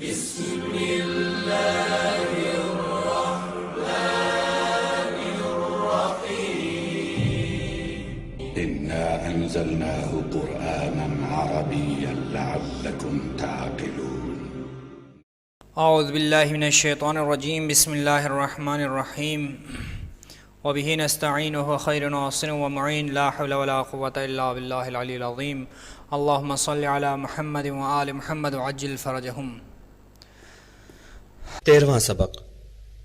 إنا أنزلناه قرآنا عربيا لعلكم تعقلون. اعوذ باللہ من الشیطان الرجیم. بسم اللہ الرحمن الرحیم. وبہ نستعین وهو خیر ناصر ومعین. لا حول ولا قوة الا باللہ العلی العظیم. اللہم صل علی محمد وآل محمد وعجل فرجہم. 13واں سبق،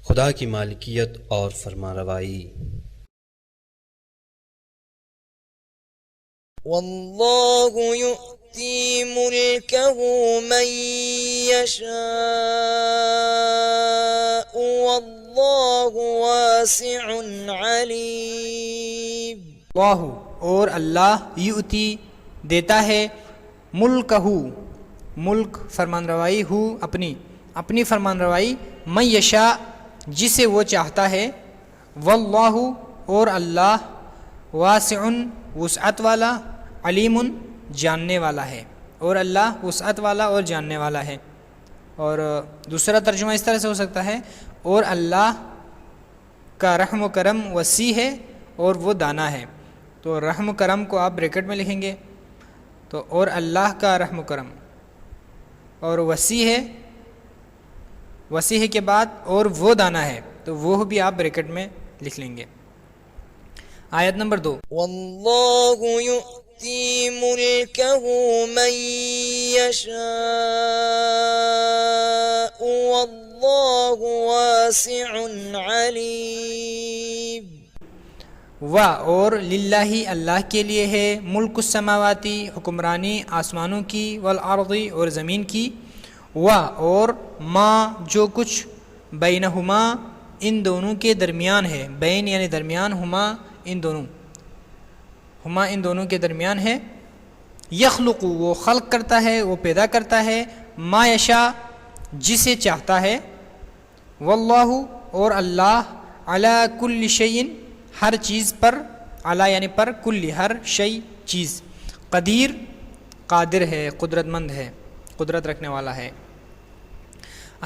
خدا کی مالکیت اور فرمانروائی. واللہ یؤتی ملکہ من یشاء واللہ واسع علیم. اللہ اور اللہ یؤتی دیتا ہے ملکہ ملک فرمان روائی ہو اپنی فرمان روائی من یشاء جسے وہ چاہتا ہے. واللہ اور اللہ واسع وسعت والا علیم جاننے والا ہے. اور اللہ وسعت والا اور جاننے والا ہے. اور دوسرا ترجمہ اس طرح سے ہو سکتا ہے اور اللہ کا رحم و کرم وسیع ہے اور وہ دانا ہے. تو رحم و کرم کو آپ بریکٹ میں لکھیں گے تو اور اللہ کا رحم و کرم اور وسیع ہے کے بعد اور وہ دانا ہے تو وہ بھی آپ بریکٹ میں لکھ لیں گے. آیت نمبر 2. واللہ یؤتی ملکہ من یشاء واللہ واسع علیم. اور للہ اللہ کے لیے ہے ملک السماواتی حکمرانی آسمانوں کی والارض اور زمین کی. اور ما جو کچھ بینہما ان دونوں کے درمیان ہے. بین یعنی درمیان، ہما ان دونوں کے درمیان ہے. یخلق وہ خلق کرتا ہے، وہ پیدا کرتا ہے. ما یشاء جسے چاہتا ہے. واللہ اور اللہ علی کل شیء ہر چیز پر، علی یعنی پر، کل ہر شیء چیز، قدیر قادر ہے، قدرت مند ہے، قدرت رکھنے والا ہے.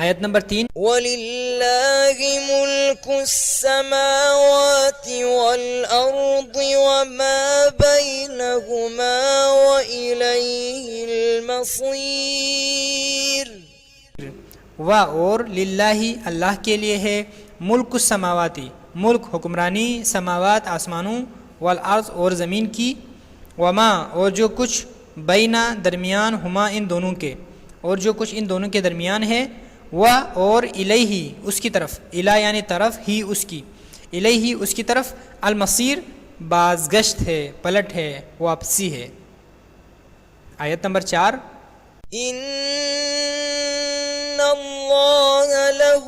آیت نمبر 3. وَلِلَّهِ مُلْكُ السَّمَاوَاتِ وَالْأَرْضِ وَمَا بَيْنَهُمَا وَإِلَيْهِ الْمَصِيرُ. اور للہ اللہ کے لیے ہے ملک السماواتی ملک حکمرانی سماوات آسمانوں، والارض اور زمین کی. وما اور جو کچھ بینا درمیان، ہما ان دونوں کے، اور جو کچھ ان دونوں کے درمیان ہے. اور الیہ اس کی طرف، الہ یعنی طرف، ہی اس کی، الیہ اس کی طرف، المصیر بازگشت ہے، پلٹ ہے، واپسی ہے. آیت نمبر 4. ان اللہ لہ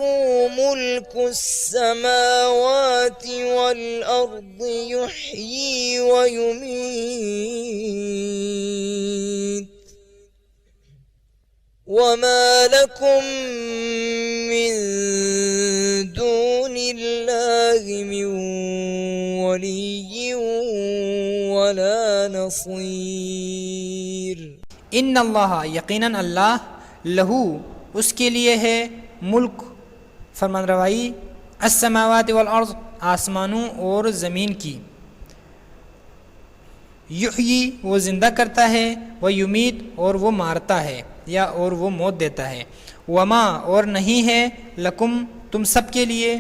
ملک السماوات والارض یحیی ویمیت وما لکم من دون اللہ من ولی ولا نصیر. ان اللہ یقیناً اللہ لہو اس کے لیے ہے ملک فرمان روائی السماوات والارض آسمانوں اور زمین کی. یحیی وہ زندہ کرتا ہے، ویمیت اور وہ مارتا ہے یا اور وہ موت دیتا ہے. وما اور نہیں ہے لکم تم سب کے لیے،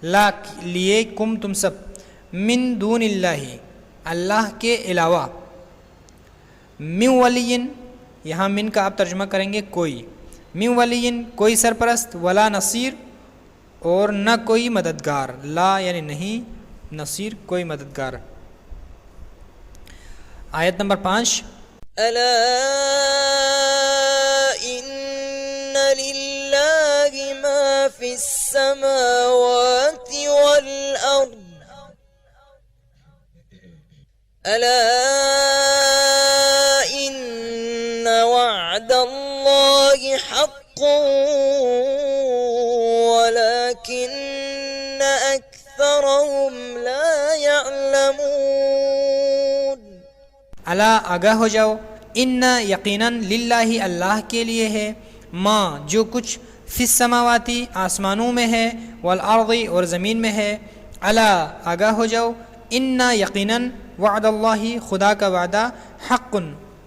لا لیے کم تم سب، من دون اللہ اللہ کے علاوہ، من ولی یہاں من کا آپ ترجمہ کریں گے کوئی، من ولی کوئی سرپرست، ولا نصیر اور نہ کوئی مددگار، لا یعنی نہیں، نصیر کوئی مددگار. آیت نمبر 5. الا ان للہ ما فی السماوات والارض الا ان وعد اللہ حق ولكن اکثرهم لا يعلمون. الا آگاہ ہو جاؤ، ان یقیناً للہ اللہ کے لیے ہے ماں جو کچھ فی السماواتی آسمانوں میں ہے، والارض اور زمین میں ہے، الا آگاہ ہو جاؤ، انا یقیناً وعد اللہ خدا کا وعدہ حق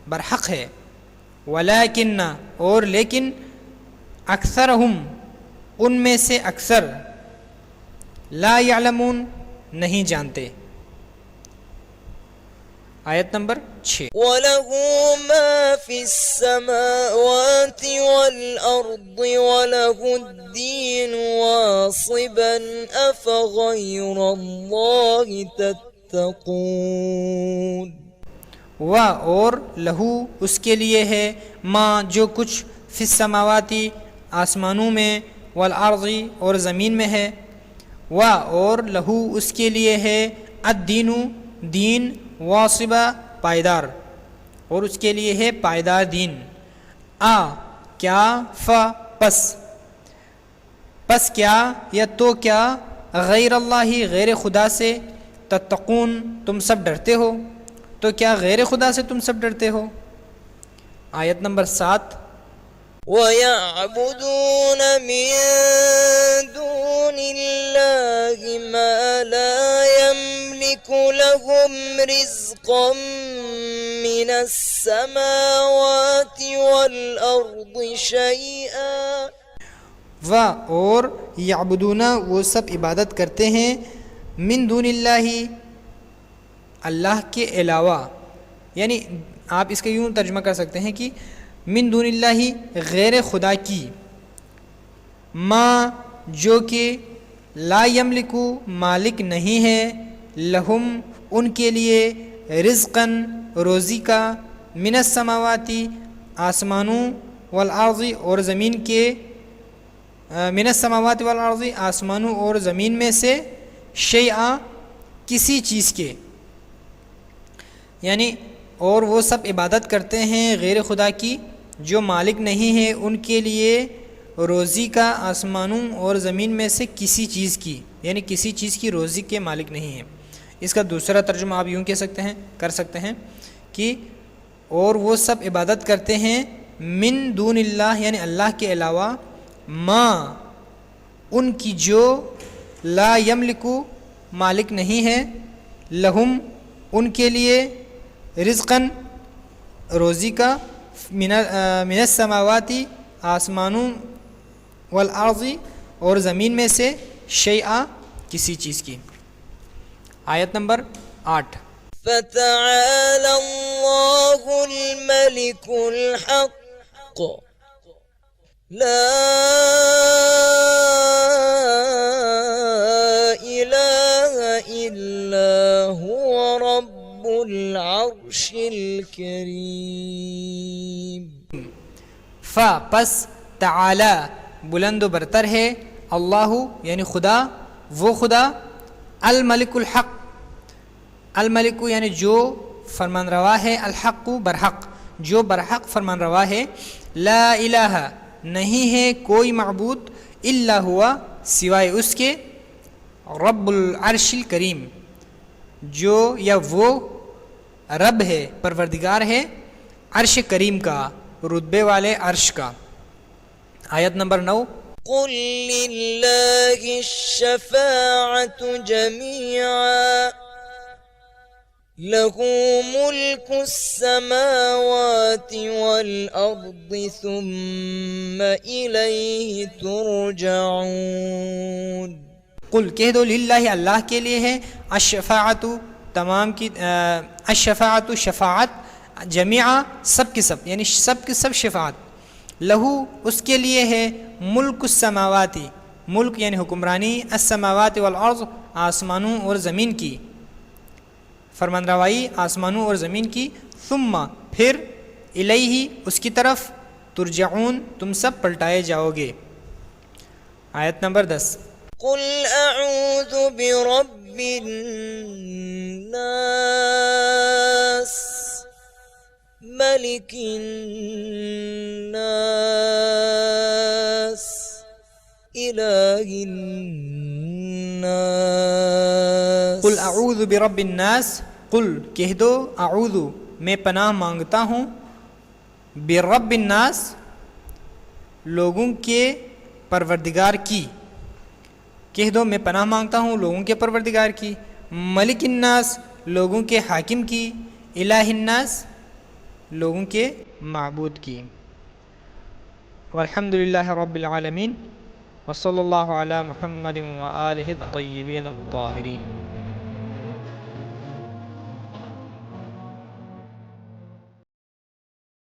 برحق ہے، ولیکن اور لیکن اکثرہم ان میں سے اکثر لا یعلمون نہیں جانتے۔ آیت نمبر 6۔ وَلَهُ مَا فِي السَّمَاوَاتِ وَالْأَرْضِ وَلَهُ الدِّينُ وَاصِبًا أَفَغَيْرَ اللَّهِ تَتَّقُونَ۔ اور لہو اس کے لیے ہے، ماں جو کچھ فی السماواتی آسمانوں میں، والارض اور زمین میں ہے، اور لہو اس کے لیے ہے، الدین دین، واصبہ پائیدار، اور اس کے لیے ہے پائیدار دین، کیا پس کیا یا تو کیا، غیر اللہ غیر خدا سے، تتقون تم سب ڈرتے ہو، تو کیا غیر خدا سے تم سب ڈرتے ہو۔ آیت نمبر 7۔ وَيَعْبُدُونَ مِن دُونِ اللَّهِ مَا لَا يَمْلِكُ لَهُمْ رِزْقًا مِّنَ السَّمَاوَاتِ وَالْأَرْضِ شَيْئًا۔ اور یعبدون وہ سب عبادت کرتے ہیں، من دون اللہ اللہ کے علاوہ، یعنی آپ اس کا یوں ترجمہ کر سکتے ہیں کہ من دون اللہ غیر خدا کی، ما جو کہ لا یملکو مالک نہیں ہے، لہم ان کے لیے، رزقاً روزی کا، من السماواتی آسمانوں، والارض اور زمین کے، من السماوات والارض آسمانوں اور زمین میں سے، شیئا کسی چیز کے، یعنی اور وہ سب عبادت کرتے ہیں غیر خدا کی جو مالک نہیں ہے ان کے لیے روزی کا، آسمانوں اور زمین میں سے کسی چیز کی، یعنی کسی چیز کی روزی کے مالک نہیں ہے۔ اس کا دوسرا ترجمہ آپ یوں کر سکتے ہیں کہ اور وہ سب عبادت کرتے ہیں من دون اللہ یعنی اللہ کے علاوہ، ماں ان کی جو لا یملکو مالک نہیں ہے، لہم ان کے لیے، رزقاً روزی کا، من السماواتی آسمانوں، والارض اور زمین میں سے، شیئا کسی چیز کی۔ آیت نمبر 8۔ فَتَعَالَى اللَّهُ الْمَلِكُ الْحَقُّ لَا إِلَٰهَ إِلَّا هُوَ رَبُّ الْعَرْشِ الْكَرِيمِ۔ پس تعالی بلند و برتر ہے، اللہ یعنی خدا، وہ خدا، الملک الحق، الملک یعنی جو فرمان روا ہے، الحق برحق جو برحق فرمان روا ہے، لا الہ نہیں ہے کوئی معبود، الا ہوا سوائے اس کے، رب العرش الکریم جو یا وہ رب ہے، پروردگار ہے عرش کریم کا، رتبے والے عرش کا۔ آیت نمبر 9۔ قُل لِّلَّهِ الشَّفَاعَةُ جَمِيعًا لَهُ مُلْكُ السَّمَاوَاتِ وَالْأَرْضِ ثُمَّ إِلَيْهِ تُرْجَعُونَ۔ قل کہہ دو، للہ اللہ کے لیے ہے، الشفاعت تمام کی، الشفاعت شفاعت، جمیعا سب کے سب یعنی سب کے سب شفاعت، لہو اس کے لیے ہے، ملک السماواتی ملک یعنی حکمرانی، السماوات والارض آسمانوں اور زمین کی، فرمان روائی آسمانوں اور زمین کی، ثم پھر، الیہ اس کی طرف، ترجعون تم سب پلٹائے جاؤ گے۔ آیت نمبر 10۔ قل اعوذ برب الناس ملك الناس إله الناس۔ قل اعوذ برب الناس، قل کہہ دو، اعوذ میں پناہ مانگتا ہوں، برب الناس لوگوں کے پروردگار کی، کہہ دو میں پناہ مانگتا ہوں لوگوں کے پروردگار کی، ملک الناس لوگوں کے حاکم کی، الہ الناس لوگوں کے معبود کی۔ والحمد للہ رب العالمین، وصلی اللہ علی محمد وآلہ الطیبین الطاہرین۔